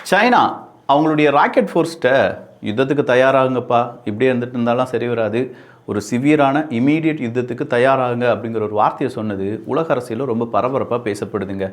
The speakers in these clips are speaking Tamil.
சைனா அவங்களுடைய ராக்கெட் ஃபோர்ஸ்ட்டை யுத்தத்துக்கு தயாராகுங்கப்பா, இப்படியே இருந்துட்டு இருந்தாலும் சரி வராது, ஒரு சிவியரான இமீடியட் யுத்தத்துக்கு தயாராகுங்க அப்படிங்கிற ஒரு வார்த்தையை சொன்னது உலக அரசியலில் ரொம்ப பரபரப்பாக பேசப்படுதுங்க.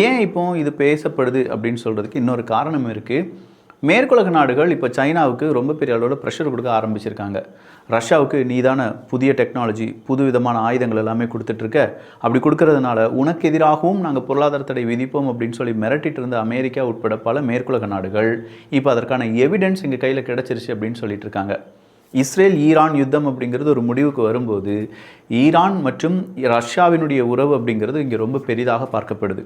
ஏன் இப்போ இது பேசப்படுது அப்படின்னு சொல்கிறதுக்கு இன்னொரு காரணம் இருக்குது. மேற்குலக நாடுகள் இப்போ சைனாவுக்கு ரொம்ப பெரிய அளவில் ப்ரெஷர் கொடுக்க ஆரம்பிச்சிருக்காங்க. ரஷ்யாவுக்கு நீதான புதிய டெக்னாலஜி, புது விதமான ஆயுதங்கள் எல்லாமே கொடுத்துட்ருக்க, அப்படி கொடுக்கறதுனால உனக்கு எதிராகவும் நாங்கள் பொருளாதார தடை விதிப்போம் அப்படின்னு சொல்லி மிரட்டிட்டு இருந்த அமெரிக்கா உட்பட பல மேற்குலக நாடுகள் இப்போ அதற்கான எவிடன்ஸ் எங்கள் கையில் கிடச்சிருச்சு அப்படின்னு சொல்லிட்டு இருக்காங்க. இஸ்ரேல் ஈரான் யுத்தம் அப்படிங்கிறது ஒரு முடிவுக்கு வரும்போது ஈரான் மற்றும் ரஷ்யாவினுடைய உறவு அப்படிங்கிறது இங்கே ரொம்ப பெரிதாக பார்க்கப்படுது.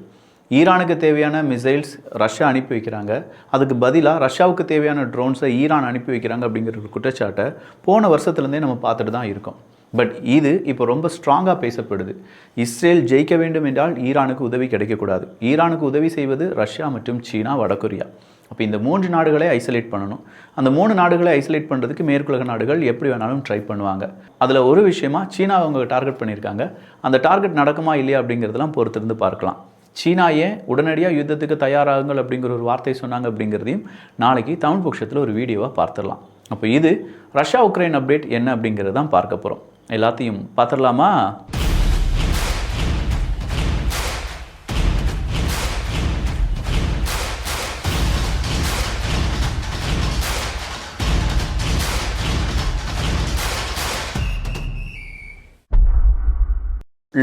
ஈரானுக்கு தேவையான மிசைல்ஸ் ரஷ்யா அனுப்பி வைக்கிறாங்க, அதுக்கு பதிலாக ரஷ்யாவுக்கு தேவையான ட்ரோன்ஸை ஈரான் அனுப்பி வைக்கிறாங்க அப்படிங்கிற ஒரு குற்றச்சாட்டை போன வருஷத்துலேருந்தே நம்ம பார்த்துட்டு தான் இருக்கோம். பட் இது இப்போ ரொம்ப ஸ்ட்ராங்காக பேசப்படுது. இஸ்ரேல் ஜெயிக்க வேண்டும் என்றால் ஈரானுக்கு உதவி கிடைக்கக்கூடாது. ஈரானுக்கு உதவி செய்வது ரஷ்யா மற்றும் சீனா, வடகொரியா. அப்போ இந்த 3 நாடுகளை ஐசோலேட் பண்ணணும். அந்த 3 நாடுகளை ஐசோலேட் பண்ணுறதுக்கு மேற்குலக நாடுகள் எப்படி வேணாலும் ட்ரை பண்ணுவாங்க. அதில் ஒரு விஷயமா சீனா அவங்க டார்கெட் பண்ணியிருக்காங்க. அந்த டார்கெட் நடக்குமா இல்லையா அப்படிங்கிறதெல்லாம் பொறுத்திருந்து பார்க்கலாம். சீனா ஏன் உடனடியாக யுத்தத்துக்கு தயாராகுங்கள் அப்படிங்கிற ஒரு வார்த்தை சொன்னாங்க அப்படிங்கிறதையும் நாளைக்கு தமிழ் பொக்கிஷத்தில் ஒரு வீடியோவாக பார்த்துடலாம். அப்போ இது ரஷ்யா உக்ரைன் அப்டேட் என்ன அப்படிங்கிறது தான் பார்க்க போகிறோம். எல்லாத்தையும் பார்த்துடலாமா?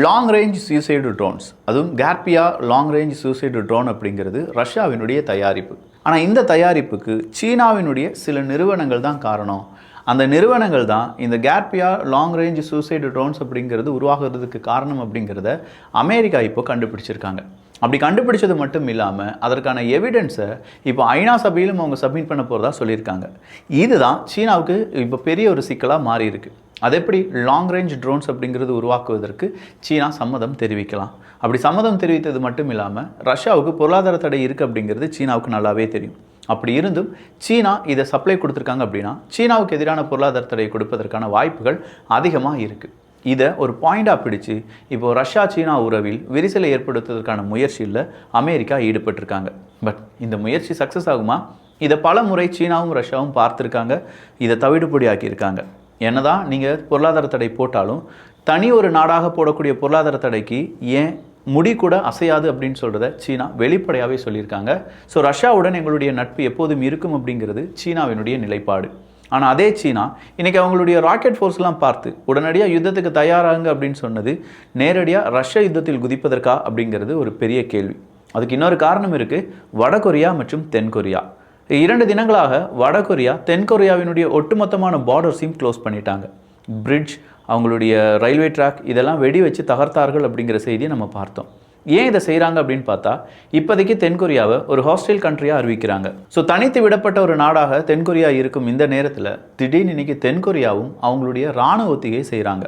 லாங் ரேஞ்ச் சூசைடு ட்ரோன்ஸ், அதுவும் கேர்பியா லாங் ரேஞ்ச் சூசைடு ட்ரோன் அப்படிங்கிறது ரஷ்யாவினுடைய தயாரிப்பு. ஆனால் இந்த தயாரிப்புக்கு சீனாவினுடைய சில நிறுவனங்கள் தான் காரணம். அந்த நிறுவனங்கள் தான் இந்த கேர்பியா லாங் ரேஞ்ச் சூசைடு ட்ரோன்ஸ் அப்படிங்கிறது உருவாகிறதுக்கு காரணம் அப்படிங்கிறத அமெரிக்கா இப்போ கண்டுபிடிச்சிருக்காங்க. அப்படி கண்டுபிடிச்சது மட்டும் இல்லாமல் அதற்கான எவிடன்ஸை இப்போ ஐநா சபையிலும் அவங்க சப்மிட் பண்ண போகிறதா சொல்லியிருக்காங்க. இதுதான் சீனாவுக்கு இப்போ பெரிய ஒரு சிக்கலாக மாறி இருக்கு. அது எப்படி லாங் ரேஞ்ச் ட்ரோன்ஸ் அப்படிங்கிறது உருவாக்குவதற்கு சீனா சம்மதம் தெரிவிக்கலாம். அப்படி சம்மதம் தெரிவித்தது மட்டும் இல்லாமல் ரஷ்யாவுக்கு பொருளாதார தடை இருக்குது அப்படிங்கிறது சீனாவுக்கு நல்லாவே தெரியும். அப்படி இருந்தும் சீனா இதை சப்ளை கொடுத்துருக்காங்க அப்படின்னா சீனாவுக்கு எதிரான பொருளாதார தடை கொடுப்பதற்கான வாய்ப்புகள் அதிகமாக இருக்குது. இதை ஒரு பாயிண்டாக பிடிச்சு இப்போது ரஷ்யா சீனா உறவில் விரிசலை ஏற்படுத்துவதற்கான முயற்சியில் அமெரிக்கா ஈடுபட்டிருக்காங்க. பட் இந்த முயற்சி சக்ஸஸ் ஆகுமா? இதை பல முறை சீனாவும் ரஷ்யாவும் பார்த்துருக்காங்க, இதை தவிடுபொடி ஆக்கியிருக்காங்க. என்னதான் நீங்கள் பொருளாதார தடை போட்டாலும் தனி ஒரு நாடாக போடக்கூடிய பொருளாதார தடைக்கு ஏன் முடி கூட அசையாது அப்படின்னு சொல்கிறத சீனா வெளிப்படையாகவே சொல்லியிருக்காங்க. ஸோ ரஷ்யாவுடன் எங்களுடைய நட்பு எப்போதும் இருக்கும் அப்படிங்கிறது சீனாவினுடைய நிலைப்பாடு. ஆனால் அதே சீனா இன்றைக்கி அவங்களுடைய ராக்கெட் ஃபோர்ஸ்லாம் பார்த்து உடனடியாக யுத்தத்துக்கு தயாராகுங்க அப்படின்னு சொன்னது நேரடியாக ரஷ்யா யுத்தத்தில் குதிப்பதற்கா அப்படிங்கிறது ஒரு பெரிய கேள்வி. அதுக்கு இன்னொரு காரணம் இருக்குது. வடகொரியா மற்றும் தென்கொரியா 2 தினங்களாக வடகொரியா தென்கொரியாவினுடைய ஒட்டுமொத்தமான பார்டர்ஸையும் க்ளோஸ் பண்ணிட்டாங்க. பிரிட்ஜ், அவங்களுடைய ரயில்வே ட்ராக் இதெல்லாம் வெடி வச்சு தகர்த்தார்கள் அப்படிங்கிற செய்தியை நம்ம பார்த்தோம். ஏன் இதை செய்கிறாங்க அப்படின்னு பார்த்தா இப்போதைக்கு தென்கொரியாவை ஒரு ஹாஸ்டைல் கண்ட்ரியாக அறிவிக்கிறாங்க. ஸோ தனித்து விடப்பட்ட ஒரு நாடாக தென்கொரியா இருக்கும் இந்த நேரத்தில் திடீர்னு இன்றைக்கி தென்கொரியாவும் அவங்களுடைய இராணுவ ஒத்திகையை செய்கிறாங்க.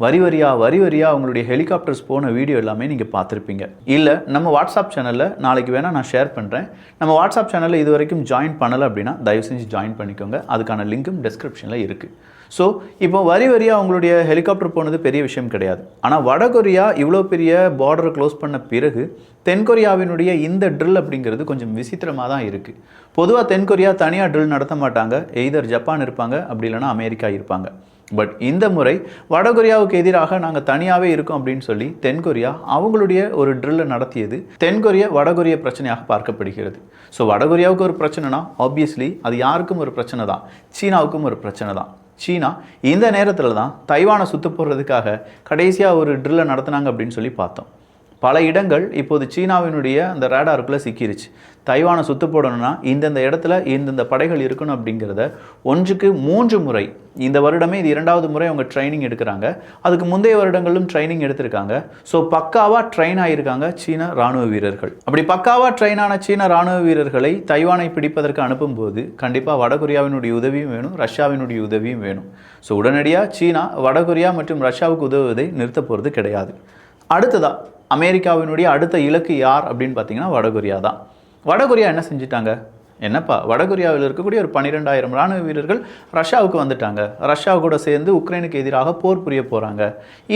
வரி வரியாக அவங்களுடைய ஹெலிகாப்டர்ஸ் போன வீடியோ எல்லாமே நீங்கள் பார்த்துருப்பீங்க. இல்லை நம்ம வாட்ஸ்அப் சேனலில் நாளைக்கு வேணால் நான் ஷேர் பண்ணுறேன். நம்ம வாட்ஸ்அப் சேனலில் இது வரைக்கும் ஜாயின் பண்ணலை அப்படின்னா தயவு செஞ்சு ஜாயின் பண்ணிக்கோங்க. அதுக்கான லிங்க்கும் டிஸ்கிரிப்ஷனில் இருக்குது. ஸோ இப்போ வரியாக அவங்களுடைய ஹெலிகாப்டர் போனது பெரிய விஷயம் கிடையாது. ஆனால் வடகொரியா இவ்வளோ பெரிய பார்டரை க்ளோஸ் பண்ண பிறகு தென்கொரியாவினுடைய இந்த ட்ரில் அப்படிங்கிறது கொஞ்சம் விசித்திரமாக தான் இருக்குது. பொதுவாக தென்கொரியா தனியாக ட்ரில் நடத்த மாட்டாங்க. எய்தர் ஜப்பான் இருப்பாங்க, அப்படி இல்லைனா அமெரிக்கா இருப்பாங்க. பட் இந்த முறை வடகொரியாவுக்கு எதிராக நாங்கள் தனியாகவே இருக்கோம் அப்படின்னு சொல்லி தென்கொரியா அவங்களுடைய ஒரு ட்ரில்லை நடத்தியது தென்கொரியா வடகொரிய பிரச்சனையாக பார்க்கப்படுகிறது. ஸோ வடகொரியாவுக்கு ஒரு பிரச்சனைனா ஆப்வியஸ்லி அது யாருக்கும் ஒரு பிரச்சனை தான், சீனாவுக்கும் ஒரு பிரச்சனை தான். சீனா இந்த நேரத்தில் தான் தைவானை சுற்று போடுறதுக்காக கடைசியாக ஒரு ட்ரில்லை நடத்தினாங்க அப்படின்னு சொல்லி பார்த்தோம். பல இடங்கள் இப்போது சீனாவினுடைய அந்த ரேடாருக்குள்ளே சிக்கிருச்சு. தைவானை சுற்று போடணும்னா இந்தந்த இடத்துல இந்தந்த படைகள் இருக்கணும் அப்படிங்கிறத 1க்கு 3 முறை, இந்த வருடமே இது 2வது முறை அவங்க ட்ரைனிங் எடுக்கிறாங்க. அதுக்கு முந்தைய வருடங்களும் ட்ரைனிங் எடுத்திருக்காங்க. ஸோ பக்காவாக ட்ரெயின் ஆகியிருக்காங்க சீன இராணுவ வீரர்கள். அப்படி பக்காவாக ட்ரெயின் ஆன சீன இராணுவ வீரர்களை தைவானை பிடிப்பதற்கு அனுப்பும்போது கண்டிப்பாக வடகொரியாவினுடைய உதவியும் வேணும், ரஷ்யாவினுடைய உதவியும் வேணும். ஸோ உடனடியாக சீனா வடகொரியா மற்றும் ரஷ்யாவுக்கு உதவுவதை நிறுத்த போகிறது கிடையாது. அடுத்ததாக அமெரிக்காவினுடைய அடுத்த இலக்கு யார் அப்படின்னு பார்த்தீங்கன்னா வடகொரியா தான். வடகொரியா என்ன செஞ்சுட்டாங்க? என்னப்பா வடகொரியாவில் இருக்கக்கூடிய ஒரு 12,000 ராணுவ வீரர்கள் ரஷ்யாவுக்கு வந்துட்டாங்க, ரஷ்யா கூட சேர்ந்து உக்ரைனுக்கு எதிராக போர் புரிய போகிறாங்க.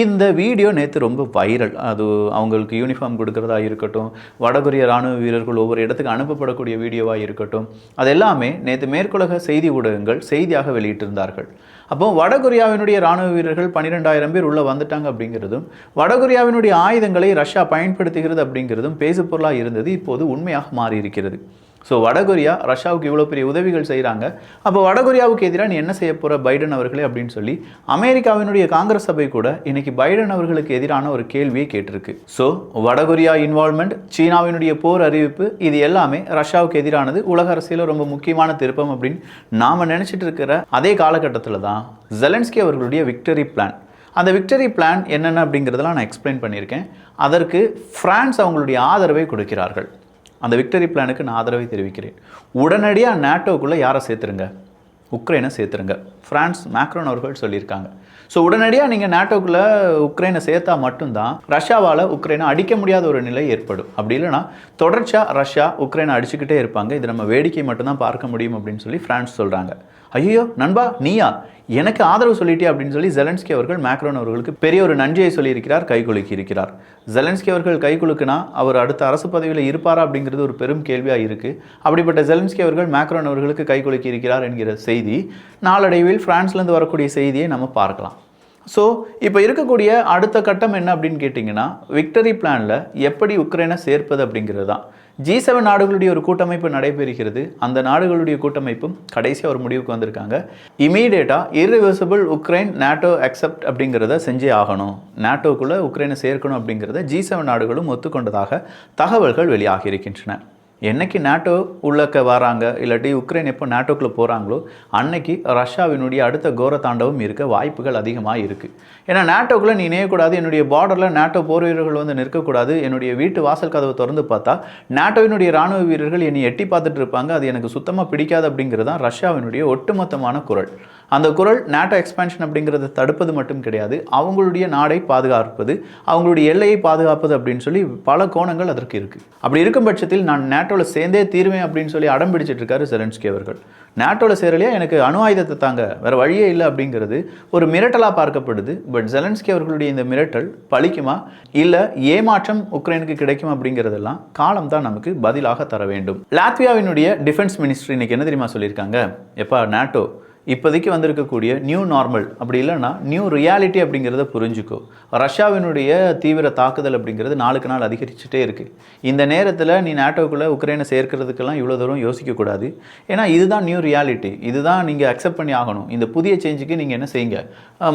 இந்த வீடியோ நேற்று ரொம்ப வைரல். அது அவங்களுக்கு யூனிஃபார்ம் கொடுக்குறதா இருக்கட்டும், வடகொரிய ராணுவ வீரர்கள் ஒவ்வொரு இடத்துக்கு அனுப்பப்படக்கூடிய வீடியோவாக இருக்கட்டும், அது எல்லாமே நேற்று மேற்குலக செய்தி ஊடகங்கள் செய்தியாக வெளியிட்டிருந்தார்கள். அப்போ வடகொரியாவினுடைய ராணுவ வீரர்கள் 12,000 பேர் உள்ளே வந்துட்டாங்க அப்படிங்கிறதும், வடகொரியாவினுடைய ஆயுதங்களை ரஷ்யா பயன்படுத்துகிறது அப்படிங்கிறதும் பேசு பொருளாக இருந்தது. இப்போது உண்மையாக மாறி இருக்கிறது. ஸோ வடகொரியா ரஷ்யாவுக்கு இவ்வளோ பெரிய உதவிகள் செய்கிறாங்க, அப்போ வடகொரியாவுக்கு எதிராக நீ என்ன செய்ய போகிற பைடன் அவர்களே அப்படின்னு சொல்லி அமெரிக்காவினுடைய காங்கிரஸ் சபை கூட இன்னைக்கு பைடன் அவர்களுக்கு எதிரான ஒரு கேள்வியை கேட்டிருக்கு. ஸோ வடகொரியா இன்வால்மெண்ட், சீனாவினுடைய போர் அறிவிப்பு, இது எல்லாமே ரஷ்யாவுக்கு எதிரானது, உலக அரசியலில் ரொம்ப முக்கியமான திருப்பம் அப்படின்னு நாம் நினச்சிட்டு இருக்கிற அதே காலகட்டத்தில் தான் ஜெலன்ஸ்கி அவர்களுடைய விக்டரி பிளான். அந்த விக்டரி பிளான் என்னென்ன அப்படிங்கிறதெல்லாம் நான் எக்ஸ்பிளைன் பண்ணியிருக்கேன். அதற்கு பிரான்ஸ் அவங்களுடைய ஆதரவை கொடுக்கிறார்கள். அந்த விக்டரி பிளானுக்கு நான் ஆதரவை தெரிவிக்கிறேன். உடனடியாக நேட்டோக்குள்ளே யாரை சேர்த்துருங்க, உக்ரைனை சேர்த்துருங்க, பிரான்ஸ் மேக்ரோன் அவர்கள் சொல்லியிருக்காங்க. ஸோ உடனடியாக நீங்கள் நேட்டோக்குள்ளே உக்ரைனை சேர்த்தா மட்டும்தான் ரஷ்யாவால் உக்ரைனை அடிக்க முடியாத ஒரு நிலை ஏற்படும். அப்படி இல்லைனா தொடர்ச்சியாக ரஷ்யா உக்ரைனை அடிச்சுக்கிட்டே இருப்பாங்க. இது நம்ம வேடிக்கை மட்டும்தான் பார்க்க முடியும் அப்படின்னு சொல்லி பிரான்ஸ் சொல்கிறாங்க. ஐயோ நண்பா நீயா எனக்கு ஆதரவு சொல்லிட்டே அப்படின்னு சொல்லி ஜெலன்ஸ்கி அவர்கள் மேக்ரோன் அவர்களுக்கு பெரிய ஒரு நன்றியை சொல்லியிருக்கிறார், கைகுலுக்கி இருக்கிறார். ஜெலன்ஸ்கி அவர்கள் கைகுலுக்குனா அவர் அடுத்த அரசு பதவியில் இருப்பாரா அப்படிங்கிறது ஒரு பெரும் கேள்வியாக இருக்குது. அப்படிப்பட்ட ஜெலன்ஸ்கி அவர்கள் மேக்ரோன் அவர்களுக்கு கைகுலுக்கி இருக்கிறார் என்கிற செய்தி நாளடைவில் பிரான்ஸ்லேருந்து வரக்கூடிய செய்தியை நம்ம பார்க்கலாம். ஸோ இப்போ இருக்கக்கூடிய அடுத்த கட்டம் என்ன அப்படின்னு கேட்டிங்கன்னா, விக்டரி பிளானில் எப்படி உக்ரைனை சேர்ப்பது அப்படிங்கிறது தான். G7 நாடுகளுடைய ஒரு கூட்டமைப்பு நடைபெறுகிறது. அந்த நாடுகளுடைய கூட்டமைப்பும் கடைசியாக ஒரு முடிவுக்கு வந்திருக்காங்க. இமீடியட்டாக இர்ரிவர்சிபிள் உக்ரைன் நேட்டோ அக்செப்ட் அப்படிங்கிறத செஞ்சே ஆகணும், நேட்டோக்குள்ளே உக்ரைனை சேர்க்கணும் அப்படிங்கிறத G7 நாடுகளும் ஒத்துக்கொண்டதாக தகவல்கள் வெளியாகி இருக்கின்றன. என்னைக்கு நேட்டோ உள்ளக்க வராங்க, இல்லாட்டி உக்ரைன் எப்போ நேட்டோக்குள்ளே போகிறாங்களோ அன்னைக்கு ரஷ்யாவினுடைய அடுத்த கோர தாண்டவம் இருக்க வாய்ப்புகள் அதிகமாக இருக்குது. ஏன்னா நேட்டோக்குள்ளே நீ இணையக்கூடாது, என்னுடைய பார்டரில் நேட்டோ போர் வீரர்கள் வந்து நிற்கக்கூடாது, என்னுடைய வீட்டு வாசல் கதவை திறந்து பார்த்தா நேட்டோவினுடைய ராணுவ வீரர்கள் என்னை எட்டி பார்த்துட்டு இருப்பாங்க, அது எனக்கு சுத்தமாக பிடிக்காது அப்படிங்கிறது தான் ரஷ்யாவினுடைய ஒட்டுமொத்தமான குரல். அந்த குரல் நேட்டோ எக்ஸ்பான்ஷன் அப்படிங்கிறத தடுப்பது மட்டும் கிடையாது, அவங்களுடைய நாடை பாதுகாப்பது, அவங்களுடைய எல்லையை பாதுகாப்பது அப்படின்னு சொல்லி பல கோணங்கள் அதற்கு இருக்குது. அப்படி இருக்கும் பட்சத்தில் நான் நேட்டோவில் சேர்ந்தே தீர்வேன் அப்படின்னு சொல்லி அடம் பிடிச்சிட்டு இருக்காரு ஜெலன்ஸ்கி அவர்கள். நேட்டோவில் சேரலையா, எனக்கு அணு ஆயுதத்தை தாங்க, வேறு வழியே இல்லை அப்படிங்கிறது ஒரு மிரட்டலாக பார்க்கப்படுது. பட் ஜெலன்ஸ்கி அவர்களுடைய இந்த மிரட்டல் பலிக்குமா இல்லை ஏமாற்றம் உக்ரைனுக்கு கிடைக்கும் அப்படிங்கிறதெல்லாம் காலம் தான் நமக்கு பதிலாக தர வேண்டும். லாத்வியாவினுடைய டிஃபென்ஸ் மினிஸ்ட்ரி இன்னைக்கு என்ன தெரியுமா சொல்லியிருக்காங்க, எப்பா நேட்டோ இப்போதைக்கு வந்திருக்கக்கூடிய நியூ நார்மல், அப்படி இல்லைன்னா நியூ ரியாலிட்டி அப்படிங்கிறத புரிஞ்சுக்கோ. ரஷ்யாவினுடைய தீவிர தாக்குதல் அப்படிங்கிறது நாளுக்கு நாள் அதிகரிச்சுட்டே இருக்குது. இந்த நேரத்தில் நீ நேட்டோக்குள்ளே உக்ரைனை சேர்க்கிறதுக்கெல்லாம் இவ்வளோ தூரம் யோசிக்கக்கூடாது. ஏன்னா இதுதான் நியூ ரியாலிட்டி, இதுதான் நீங்கள் அக்செப்ட் பண்ணி ஆகணும். இந்த புதிய சேஞ்சுக்கு நீங்கள் என்ன செய்யுங்க,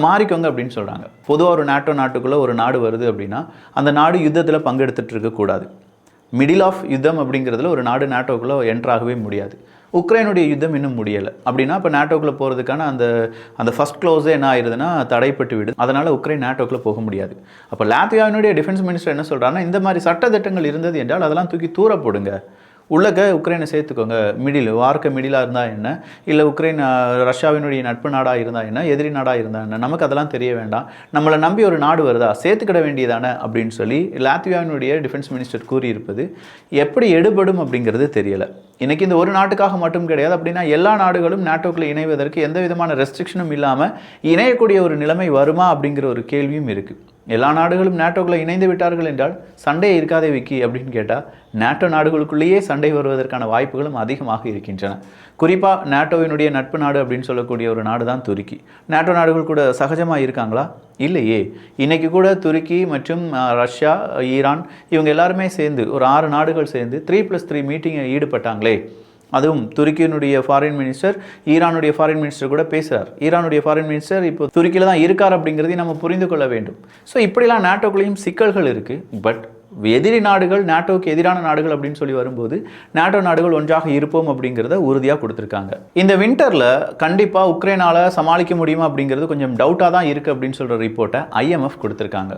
மாறிக்கோங்க அப்படின்னு சொல்கிறாங்க. பொதுவாக ஒரு நேட்டோ நாட்டுக்குள்ளே ஒரு நாடு வருது அப்படின்னா அந்த நாடு யுத்தத்தில் பங்கெடுத்துட்டு இருக்கக்கூடாது. மிடில் ஆஃப் யுத்தம் அப்படிங்கிறதுல ஒரு நாடு நேட்டோக்குள்ளே என்ட்ராகவே முடியாது. உக்ரைனுடைய யுத்தம் இன்னும் முடியலை அப்படின்னா இப்போ நேட்டோக்குள்ளே போகிறதுக்கான அந்த ஃபர்ஸ்ட் க்ளோஸே என்ன ஆயிடுதுன்னா தடைப்பட்டு விடுது. அதனால் உக்ரைன் நேட்டோக்குள்ளே போக முடியாது. அப்போ லாத்வியாவினுடைய டிஃபென்ஸ் மினிஸ்டர் என்ன சொல்கிறாங்கன்னா, இந்த மாதிரி சட்டத்திட்டங்கள் இருந்தது என்றால் அதெல்லாம் தூக்கி தூர போடுங்க, உள்ளக்க உக்ரைனை சேர்த்துக்கோங்க. வார்க்க மிடிலாக இருந்தால் என்ன, இல்லை உக்ரைன் ரஷ்யாவினுடைய நட்பு நாடாக இருந்தால் என்ன, எதிரி நாடாக இருந்தால் என்ன, நமக்கு அதெல்லாம் தெரிய வேண்டாம், நம்மளை நம்பி ஒரு நாடு வருதா சேர்த்துக்கிட வேண்டியதானே அப்படின்னு சொல்லி லாத்வியாவினுடைய டிஃபென்ஸ் மினிஸ்டர் கூறியிருப்பது எப்படி எடுபடும் அப்படிங்கிறது தெரியலை. இன்றைக்கி இந்த ஒரு நாட்டுக்காக மட்டும் கிடையாது, அப்படின்னா எல்லா நாடுகளும் நேட்டோக்குள்ளே இணைவதற்கு எந்த விதமான ரெஸ்ட்ரிக்ஷனும் இல்லாமல் இணையக்கூடிய ஒரு நிலைமை வருமா அப்படிங்கிற ஒரு கேள்வியும் இருக்குது. எல்லா நாடுகளும் நேட்டோக்குள்ளே இணைந்து விட்டார்கள் என்றால் சண்டை இருக்காதே விக்கி அப்படின்னு கேட்டால் நேட்டோ நாடுகளுக்குள்ளேயே சண்டை வருவதற்கான வாய்ப்புகளும் அதிகமாக இருக்கின்றன. குறிப்பாக நேட்டோவினுடைய நட்பு நாடு அப்படின்னு சொல்லக்கூடிய ஒரு நாடு தான் துருக்கி. நேட்டோ நாடுகள் கூட சகஜமாக இருக்காங்களா? இல்லையே. இன்றைக்கி கூட துருக்கி மற்றும் ரஷ்யா, ஈரான் இவங்க எல்லாருமே சேர்ந்து ஒரு 6 நாடுகள் சேர்ந்து 3+3 மீட்டிங்கை ஈடுபட்டாங்களே. அதுவும் துருக்கியினுடைய ஃபாரின் மினிஸ்டர் ஈரானுடைய ஃபாரின் மினிஸ்டர் கூட பேசுகிறார். ஈரானுடைய ஃபாரின் மினிஸ்டர் இப்போ துருக்கியில் தான் இருக்கார் அப்படிங்கிறதையும் நம்ம புரிந்து கொள்ள வேண்டும். ஸோ இப்படிலாம் நேட்டோக்குள்ளேயும் சிக்கல்கள் இருக்குது. பட் எதிரி நாடுகள், நேட்டோவுக்கு எதிரான நாடுகள் அப்படின்னு சொல்லி வரும்போது நேட்டோ நாடுகள் ஒன்றாக இருப்போம் அப்படிங்கிறத உறுதியாக கொடுத்துருக்காங்க. இந்த வின்டரில் கண்டிப்பாக உக்ரைனால் சமாளிக்க முடியுமா அப்படிங்கிறது கொஞ்சம் டவுட்டாக தான் இருக்குது அப்படின்னு சொல்கிற ரிப்போர்ட்டை IMF கொடுத்துருக்காங்க.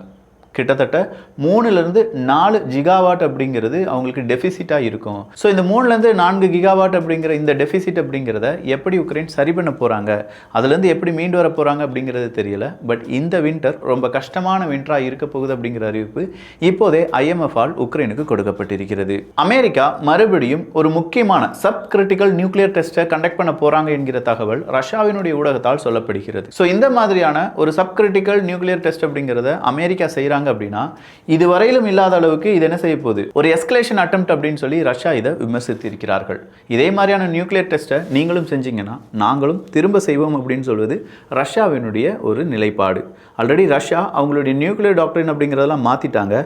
கிட்டத்தட்ட 3லிருந்து 4 ஜிகாவாட் அப்படிங்கிறது அவங்களுக்கு டெஃபிசிட்டாக இருக்கும். ஸோ இந்த 3லேருந்து 4 கிகாவாட் அப்படிங்கிற இந்த டெஃபிசிட் அப்படிங்கிறத எப்படி உக்ரைன் சரி பண்ண போகிறாங்க, அதுலேருந்து எப்படி மீண்டு வர போகிறாங்க அப்படிங்கிறது தெரியல. பட் இந்த வின்டர் ரொம்ப கஷ்டமான வின்டராக இருக்க போகுது அப்படிங்கிற அறிவிப்பு இப்போதே IMF-ஆல் உக்ரைனுக்கு கொடுக்கப்பட்டிருக்கிறது. அமெரிக்கா மறுபடியும் ஒரு முக்கியமான சப் கிரிட்டிக்கல் நியூக்ளியர் டெஸ்ட்டை கண்டக்ட் பண்ண போகிறாங்க என்கிற தகவல் ரஷ்யாவினுடைய ஊடகத்தால் சொல்லப்படுகிறது. ஸோ இந்த மாதிரியான ஒரு சப் கிரிட்டிக்கல் நியூக்ளியர் டெஸ்ட் அப்படிங்கிறத அமெரிக்கா செய்கிறாங்க அப்படின்னா இதுவரையிலும் இல்லாத அளவுக்கு இது என்ன செய்ய போகுது, ஒரு எஸ்கலேஷன் அட்டெம்ப்ட் அப்படின்னு சொல்லி ரஷ்யா இதை விமர்சித்து இருக்கிறார்கள். இதே மாதிரியான நியூக்ளியர் டெஸ்ட்டை நீங்களும் செஞ்சீங்கன்னா நாங்களும் திரும்ப செய்வோம் அப்படின்னு சொல்வது ரஷ்யாவினுடைய ஒரு நிலைப்பாடு. ஆல்ரெடி ரஷ்யா அவங்களுடைய நியூக்ளியர் டாக்டரின் அப்படிங்கிறதெல்லாம் மாற்றிட்டாங்க.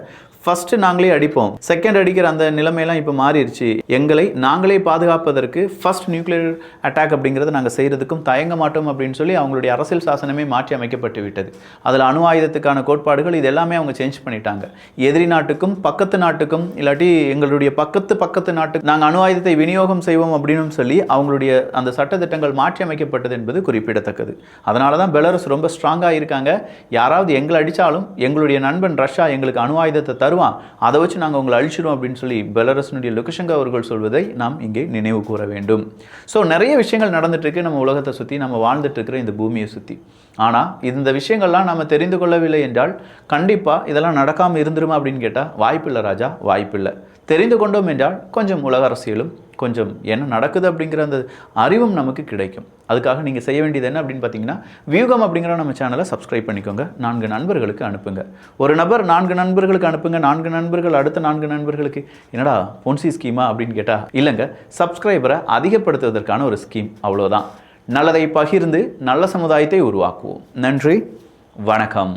ஃபஸ்ட்டு நாங்களே அடிப்போம், செகண்ட் அடிக்கிற அந்த நிலைமையெல்லாம் இப்போ மாறிடுச்சு. எங்களை நாங்களே பாதுகாப்பதற்கு ஃபர்ஸ்ட் நியூக்ளியர் அட்டாக் அப்படிங்கிறத நாங்கள் செய்கிறதுக்கும் தயங்க மாட்டோம் அப்படின்னு சொல்லி அவங்களுடைய அரசியல் சாசனமே மாற்றி அமைக்கப்பட்டு விட்டது. அதில் அணு ஆயுதத்துக்கான கோட்பாடுகள் இது எல்லாமே அவங்க சேஞ்ச் பண்ணிட்டாங்க. எதிரி நாட்டுக்கும் பக்கத்து நாட்டுக்கும் இல்லாட்டி எங்களுடைய பக்கத்து நாட்டுக்கு நாங்கள் அணு ஆயுதத்தை விநியோகம் செய்வோம் அப்படின்னு சொல்லி அவங்களுடைய அந்த சட்டத்திட்டங்கள் மாற்றி அமைக்கப்பட்டது என்பது குறிப்பிடத்தக்கது. அதனால தான் பெலாரஸ் ரொம்ப ஸ்ட்ராங்காக இருக்காங்க. யாராவது எங்களை அடித்தாலும் எங்களுடைய நண்பன் ரஷ்யா எங்களுக்கு அணு ஆயுதத்தை தருவான், அதை வச்சு நாங்கள் உங்களை அழிச்சிடுவோம் அப்படின்னு சொல்லி பெலாரஸினுடைய லுகஷெங்கோ அவர்கள் சொல்வதை நாம் இங்கே நினைவு கூற வேண்டும். ஸோ நிறைய விஷயங்கள் நடந்துட்டு இருக்கு நம்ம உலகத்தை சுற்றி, நம்ம வாழ்ந்துட்டு இருக்கிற இந்த பூமியை சுற்றி. ஆனால் இந்த விஷயங்கள்லாம் நம்ம தெரிந்து கொள்ளவில்லை என்றால் கண்டிப்பாக இதெல்லாம் நடக்காமல் இருந்துருமா அப்படின்னு கேட்டால் வாய்ப்பில்லை ராஜா, வாய்ப்பில்லை. தெரிந்து கொண்டோம் என்றால் கொஞ்சம் உலக அரசியலும் கொஞ்சம் என்ன நடக்குது அப்படிங்கிற அந்த அறிவும் நமக்கு கிடைக்கும். அதுக்காக நீங்கள் செய்ய வேண்டியது என்ன அப்படின்னு பார்த்தீங்கன்னா வியூகம் அப்படிங்கிற நம்ம சேனலை சப்ஸ்கிரைப் பண்ணிக்கோங்க. 4 நண்பர்களுக்கு அனுப்புங்க. ஒரு நபர் 4 நண்பர்களுக்கு அனுப்புங்க. 4 நண்பர்கள் அடுத்த 4 நண்பர்களுக்கு என்னடா பொன்சி ஸ்கீமா அப்படின்னு கேட்டால் இல்லைங்க, சப்ஸ்கிரைபரை அதிகப்படுத்துவதற்கான ஒரு ஸ்கீம், அவ்வளோதான். நல்லதை பகிர்ந்து நல்ல சமுதாயத்தை உருவாக்குவோம். நன்றி, வணக்கம்.